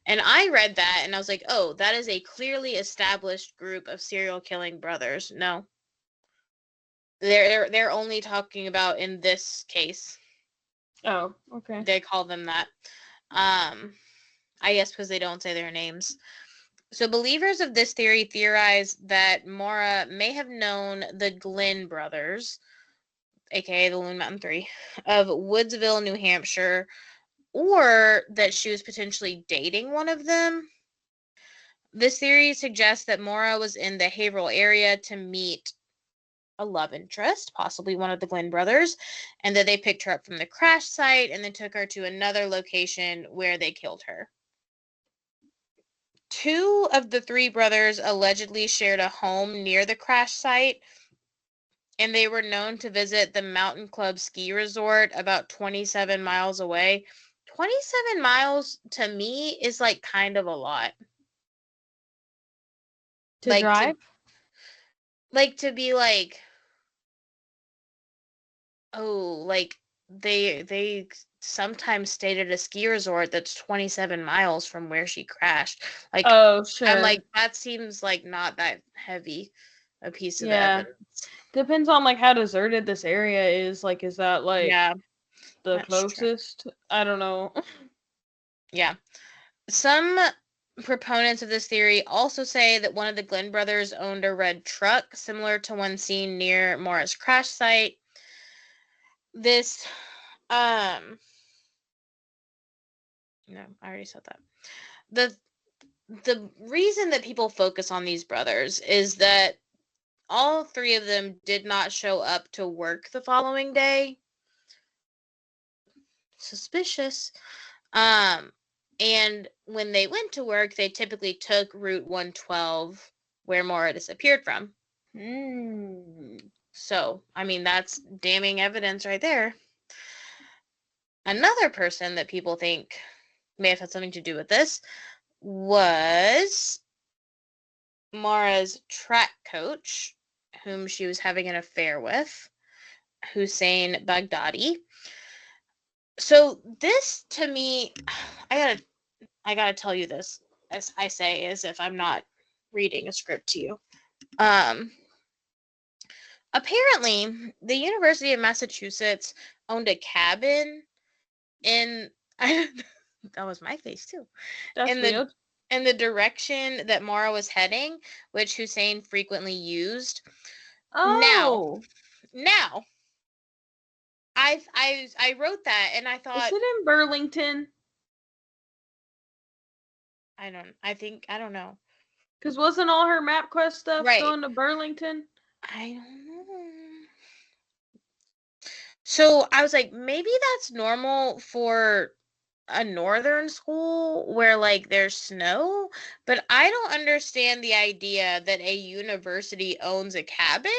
S1: And I read that and I was like, oh, that is a clearly established group of serial killing brothers. No. They're only talking about in this case.
S2: Oh, okay.
S1: They call them that. I guess because they don't say their names. So believers of this theory theorize that Maura may have known the Glenn brothers, aka the Loon Mountain Three, of Woodsville, New Hampshire, or that she was potentially dating one of them. This theory suggests that Maura was in the Haverhill area to meet a love interest, possibly one of the Glenn brothers, and that they picked her up from the crash site and then took her to another location where they killed her. 2 of the 3 brothers allegedly shared a home near the crash site, and they were known to visit the Mountain Club ski resort about 27 miles away. 27 miles to me is like kind of a lot.
S2: To drive?
S1: To be like, oh, like they sometimes stayed at a ski resort that's 27 miles from where she crashed. Like,
S2: oh, sure.
S1: I'm like, that seems like not that heavy a piece of evidence.
S2: Depends on like how deserted this area is. Like, is that like?
S1: Yeah.
S2: The closest? I don't know.
S1: Yeah. Some proponents of this theory also say that one of the Glenn brothers owned a red truck similar to one seen near Maura's crash site. This, no, I already said that. The reason that people focus on these brothers is that all three of them did not show up to work the following day. Suspicious. And when they went to work, they typically took Route 112, where Maura disappeared from. So, I mean, that's damning evidence right there. Another person that people think may have had something to do with this was Maura's track coach, whom she was having an affair with, Hussein Baghdadi. So this, to me, I gotta tell you this, as I say, as if I'm not reading a script to you. Apparently, the University of Massachusetts owned a cabin in that was my face too.
S2: That's weird.
S1: In the direction that Maura was heading, which Hussein frequently used.
S2: Oh.
S1: Now, I wrote that and I thought,
S2: is it in Burlington?
S1: I don't know.
S2: Because wasn't all her MapQuest stuff
S1: Right.
S2: going to Burlington?
S1: I don't know. So I was like, maybe that's normal for a northern school where like there's snow, but I don't understand the idea that a university owns a cabin.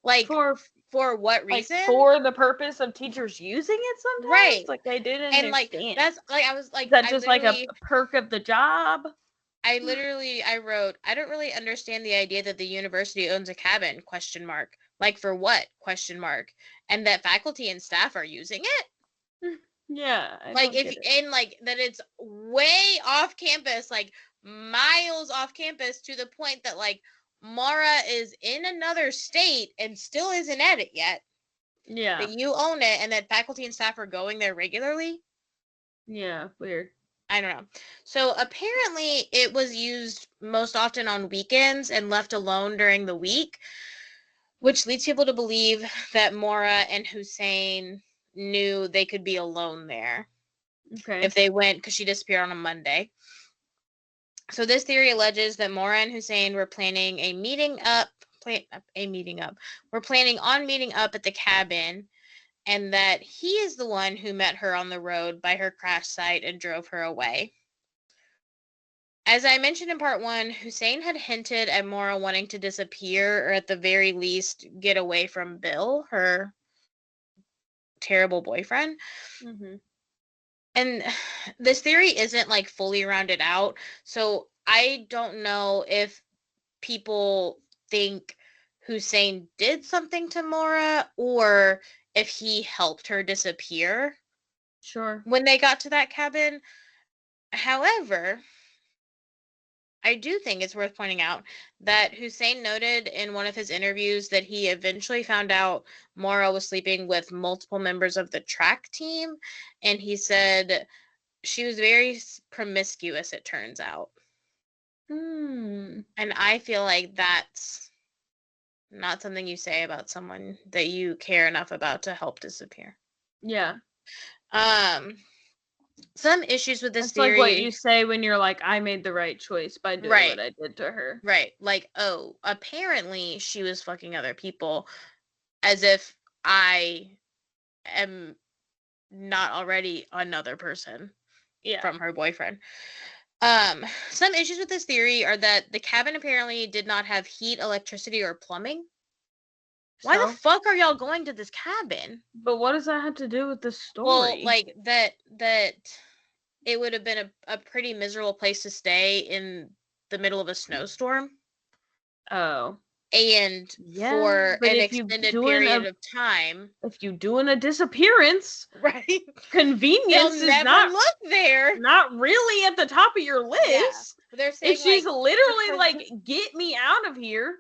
S1: Like for what reason?
S2: Like for the purpose of teachers using it sometimes?
S1: Right.
S2: Like they didn't
S1: and
S2: understand.
S1: Like that's like I was like,
S2: is that just like a perk of the job?
S1: I wrote, I don't really understand the idea that the university owns a cabin, ? Like for what? ? And that faculty and staff are using it?
S2: Yeah.
S1: Like and like that it's way off campus, like miles off campus, to the point that like Maura is in another state and still isn't at it yet.
S2: Yeah.
S1: That you own it and that faculty and staff are going there regularly.
S2: Yeah, weird.
S1: I don't know. So apparently it was used most often on weekends and left alone during the week, which leads people to believe that Maura and Hussein knew they could be alone there.
S2: Okay.
S1: If they went, because she disappeared on a Monday. So this theory alleges that Maura and Hussein were planning on meeting up at the cabin, and that he is the one who met her on the road by her crash site and drove her away. As I mentioned in part 1, Hussein had hinted at Maura wanting to disappear, or at the very least get away from Bill, her terrible boyfriend.
S2: Mm-hmm.
S1: And this theory isn't like fully rounded out, so I don't know if people think Hussein did something to Maura or if he helped her disappear.
S2: Sure.
S1: When they got to that cabin. However, I do think it's worth pointing out that Hussein noted in one of his interviews that he eventually found out Maura was sleeping with multiple members of the track team, and he said she was very promiscuous, it turns out. And I feel like that's not something you say about someone that you care enough about to help disappear.
S2: Yeah.
S1: Some issues with this
S2: it's
S1: theory.
S2: Like what you say when you're like, I made the right choice by doing what I did to her.
S1: Right. Like, oh, apparently she was fucking other people, as if I am not already another person from her boyfriend. Some issues with this theory are that the cabin apparently did not have heat, electricity, or plumbing. Why the fuck are y'all going to this cabin?
S2: But what does that have to do with the story?
S1: Well, like that it would have been a pretty miserable place to stay in the middle of a snowstorm.
S2: Oh.
S1: And for an extended period of time.
S2: If you're doing a disappearance,
S1: right?
S2: Convenience is not
S1: look there.
S2: Not really at the top of your list.
S1: Yeah. They're saying,
S2: if she's literally like, get me out of here.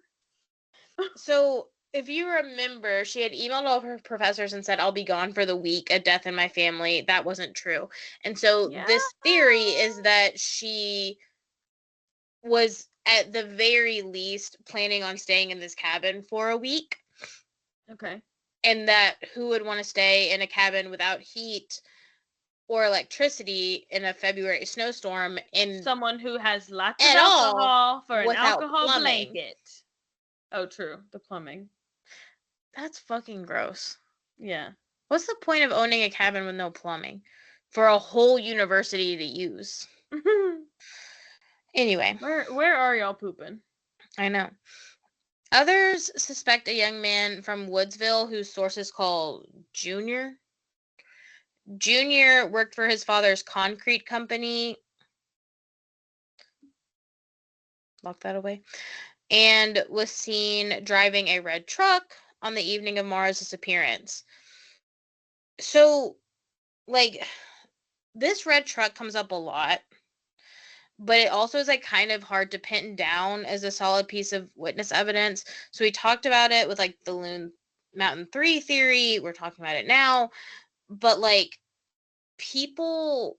S1: So if you remember, she had emailed all her professors and said, I'll be gone for the week, a death in my family. That wasn't true. And so this theory is that she was at the very least planning on staying in this cabin for a week.
S2: Okay.
S1: And that who would want to stay in a cabin without heat or electricity in a February snowstorm, and
S2: someone who has lots of alcohol for an alcohol
S1: plumbing.
S2: blanket. Oh, true. The plumbing.
S1: That's fucking gross.
S2: Yeah.
S1: What's the point of owning a cabin with no plumbing for a whole university to use? Anyway.
S2: Where are y'all pooping?
S1: I know. Others suspect a young man from Woodsville whose sources call Junior. Junior worked for his father's concrete company. Lock that away. And was seen driving a red truck on the evening of Maura's disappearance. So, like, this red truck comes up a lot, but it also is, like, kind of hard to pin down as a solid piece of witness evidence. So we talked about it with, like, the Loon Mountain 3 theory. We're talking about it now. But, like, people,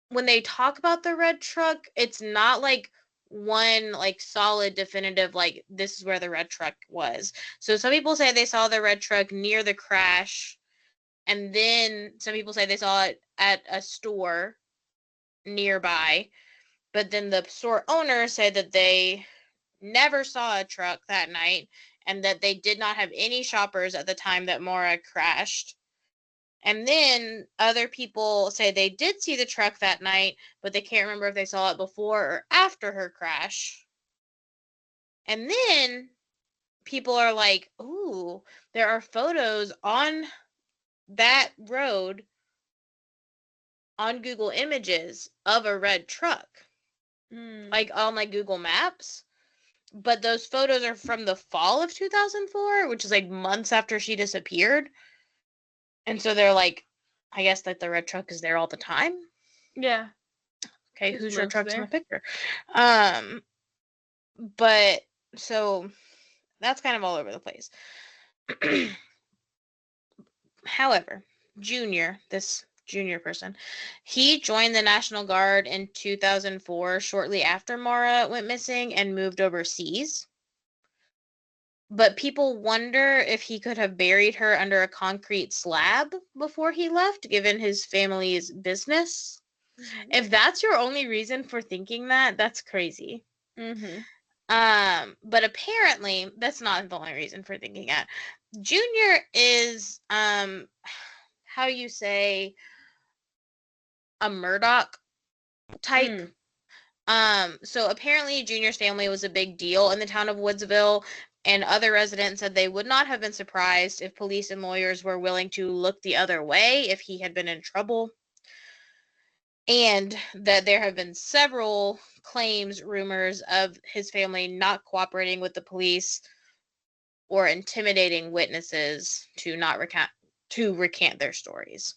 S1: when they talk about the red truck, it's not, like, one, like, solid, definitive, like, this is where the red truck was. So some people say they saw the red truck near the crash, and then some people say they saw it at a store nearby, but then the store owner said that they never saw a truck that night and that they did not have any shoppers at the time that Maura crashed. And then other people say they did see the truck that night, but they can't remember if they saw it before or after her crash. And then people are like, ooh, there are photos on that road on Google Images of a red truck. Like on, like, Google Maps. But those photos are from the fall of 2004, which is, like, months after she disappeared. And so they're like, I guess that the red truck is there all the time.
S2: Yeah.
S1: Okay, whose red truck's in the picture? But so that's kind of all over the place. However, this junior person, he joined the National Guard in 2004, shortly after Maura went missing, and moved overseas. But people wonder if he could have buried her under a concrete slab before he left, given his family's business. Mm-hmm. If that's your only reason for thinking that, that's crazy. Mm-hmm. But apparently that's not the only reason for thinking that. Junior is, how you say, a Murdoch type. So apparently Junior's family was a big deal in the town of Woodsville, and other residents said they would not have been surprised if police and lawyers were willing to look the other way if he had been in trouble. And that there have been several claims, rumors of his family not cooperating with the police or intimidating witnesses to not recant their stories.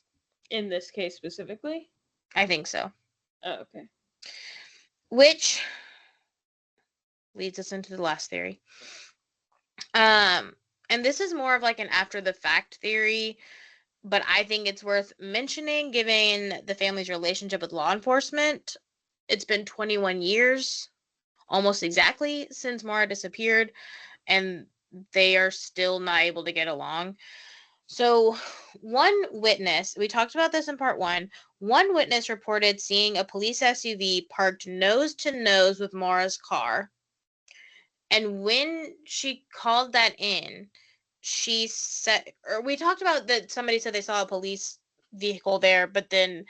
S2: In this case specifically?
S1: I think so.
S2: Oh, okay.
S1: Which leads us into the last theory. And this is more of like an after the fact theory, but I think it's worth mentioning given the family's relationship with law enforcement. It's been 21 years, almost exactly, since Maura disappeared, and they are still not able to get along. So one witness, we talked about this in part one witness reported seeing a police SUV parked nose to nose with Maura's car. And when she called that in, she said, or we talked about that somebody said they saw a police vehicle there, but then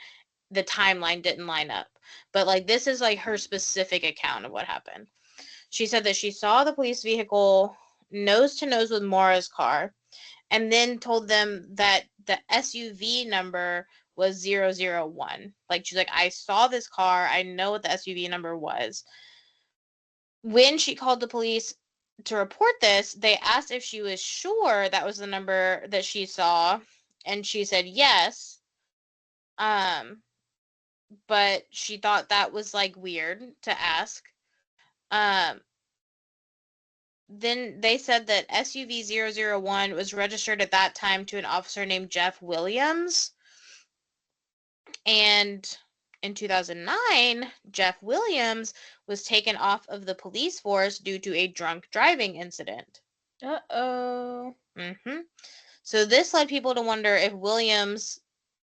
S1: the timeline didn't line up. But, like, this is, like, her specific account of what happened. She said that she saw the police vehicle nose to nose with Maura's car, and then told them that the SUV number was 001. Like, she's like, I saw this car. I know what the SUV number was. When she called the police to report this, they asked if she was sure that was the number that she saw, and she said yes. But she thought that was, like, weird to ask. then they said that SUV 001 was registered at that time to an officer named Jeff Williams. And in 2009, Jeff Williams was taken off of the police force due to a drunk driving incident.
S2: Uh-oh.
S1: So this led people to wonder if Williams,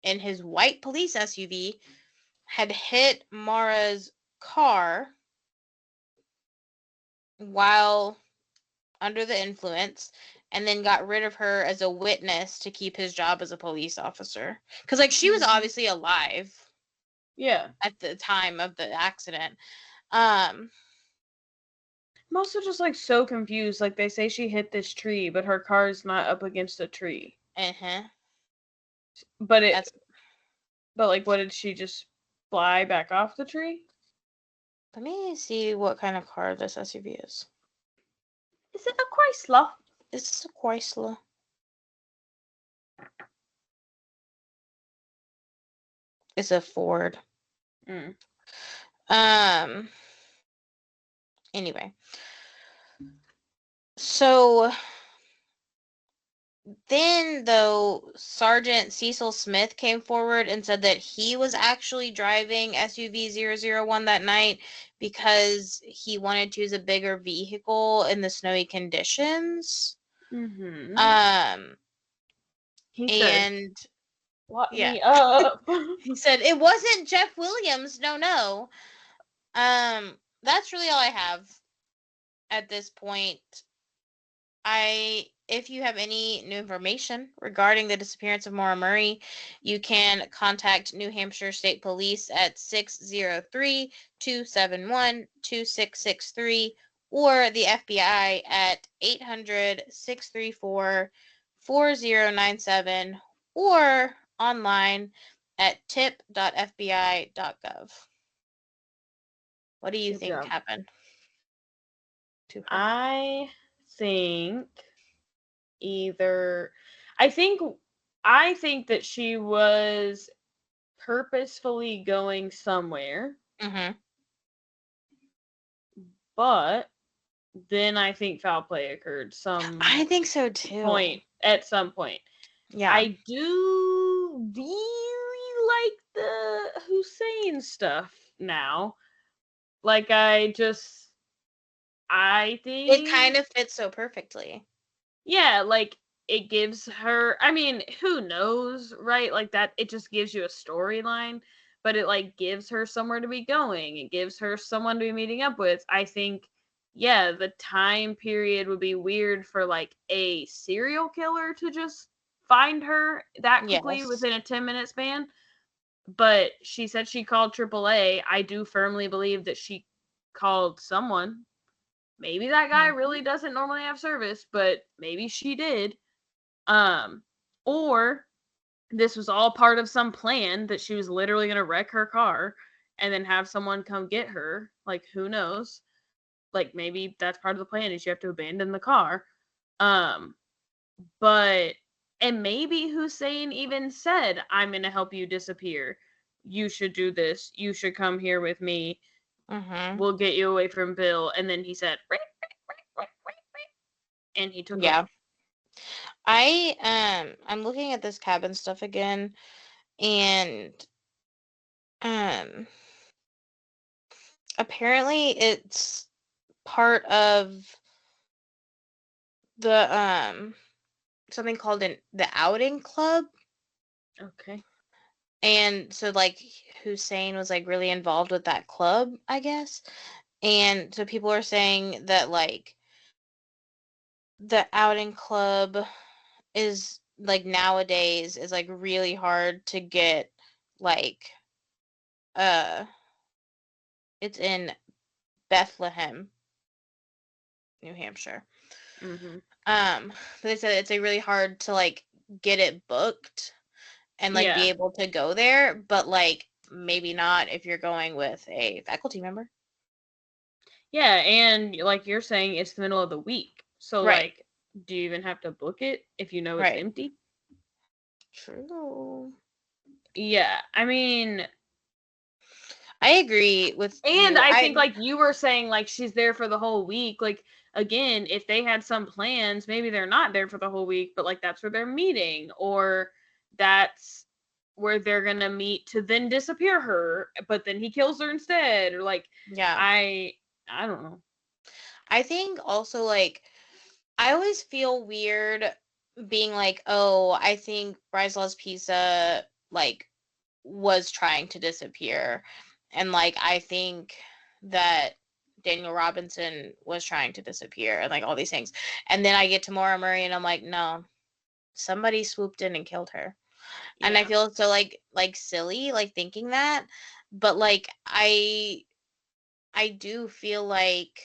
S1: in his white police SUV, had hit Maura's car while under the influence and then got rid of her as a witness to keep his job as a police officer. Because, like, she was obviously alive.
S2: Yeah.
S1: At the time of the accident.
S2: I'm also just, like, so confused. Like, they say she hit this tree, but her car is not up against a tree. But like, what, did she just fly back off the tree?
S1: Let me see what kind of car this SUV is.
S2: Is it a Chrysler?
S1: It's a Chrysler. It's a Ford. Anyway. So then, though, Sergeant Cecil Smith came forward and said that he was actually driving SUV 001 that night because he wanted to use a bigger vehicle in the snowy conditions.
S2: He said,
S1: and
S2: lock me up.
S1: He said it wasn't Jeff Williams. No. That's really all I have at this point. If you have any new information regarding the disappearance of Maura Murray, you can contact New Hampshire State Police at 603-271-2663 or the FBI at 800-634-4097 or online at tip.fbi.gov. What do you think happened to her?
S2: I think that she was purposefully going somewhere. But then I think foul play occurred
S1: I think so too.
S2: At some point.
S1: Yeah.
S2: I do really like the Hussein stuff now. Like, I think
S1: it kind of fits so perfectly.
S2: Yeah, like, it gives her, I mean, who knows, right? Like, that, it just gives you a storyline, but it, like, gives her somewhere to be going. It gives her someone to be meeting up with. I think, yeah, the time period would be weird for, like, a serial killer to just find her that quickly within a 10-minute span. But she said she called AAA. I do firmly believe that she called someone. Maybe that guy really doesn't normally have service, but maybe she did. Or this was all part of some plan that she was literally going to wreck her car and then have someone come get her. Like, who knows? Like, maybe that's part of the plan is you have to abandon the car. But, and maybe Hussein even said, I'm going to help you disappear. You should do this. You should come here with me. We'll get you away from Bill. And then he said, and he took off.
S1: I'm looking at this cabin stuff again, and apparently it's part of the something called the outing club.
S2: Okay.
S1: And so, like, Hussein was, like, really involved with that club, I guess. And so people are saying that, like, the outing club is, like, nowadays is, like, really hard to get, like, it's in Bethlehem, New Hampshire. But they said it's, like, really hard to, like, get it booked and, like, be able to go there, but, like, maybe not if you're going with a faculty member.
S2: Yeah, and like you're saying, it's the middle of the week. So, like, do you even have to book it if you know it's empty?
S1: True.
S2: Yeah, I mean,
S1: I agree with
S2: And
S1: you.
S2: I think, like you were saying, like she's there for the whole week. Like, again, if they had some plans, maybe they're not there for the whole week, but like that's where they're meeting, or that's where they're gonna meet to then disappear her, but then he kills her instead, or like,
S1: yeah.
S2: I don't know.
S1: I think also, like, I always feel weird being like, oh, I think Bryce Pizza, like, was trying to disappear. And, like, I think that Daniel Robinson was trying to disappear and, like, all these things. And then I get to Maura Murray and I'm like, no, somebody swooped in and killed her. Yeah. And I feel so, like silly, like, thinking that. But, like, I do feel like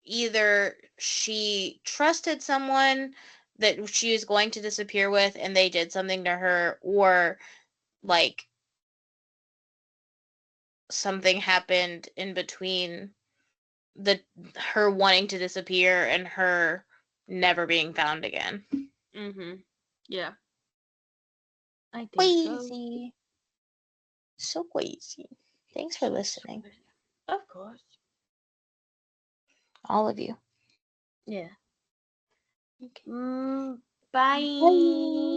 S1: either she trusted someone that she was going to disappear with and they did something to her, or like something happened in between her wanting to disappear and her never being found again.
S2: Yeah. I think
S1: Crazy. So crazy. Thanks for listening.
S2: Of course.
S1: All of you.
S2: Yeah.
S1: Okay.
S2: Bye.
S1: Bye.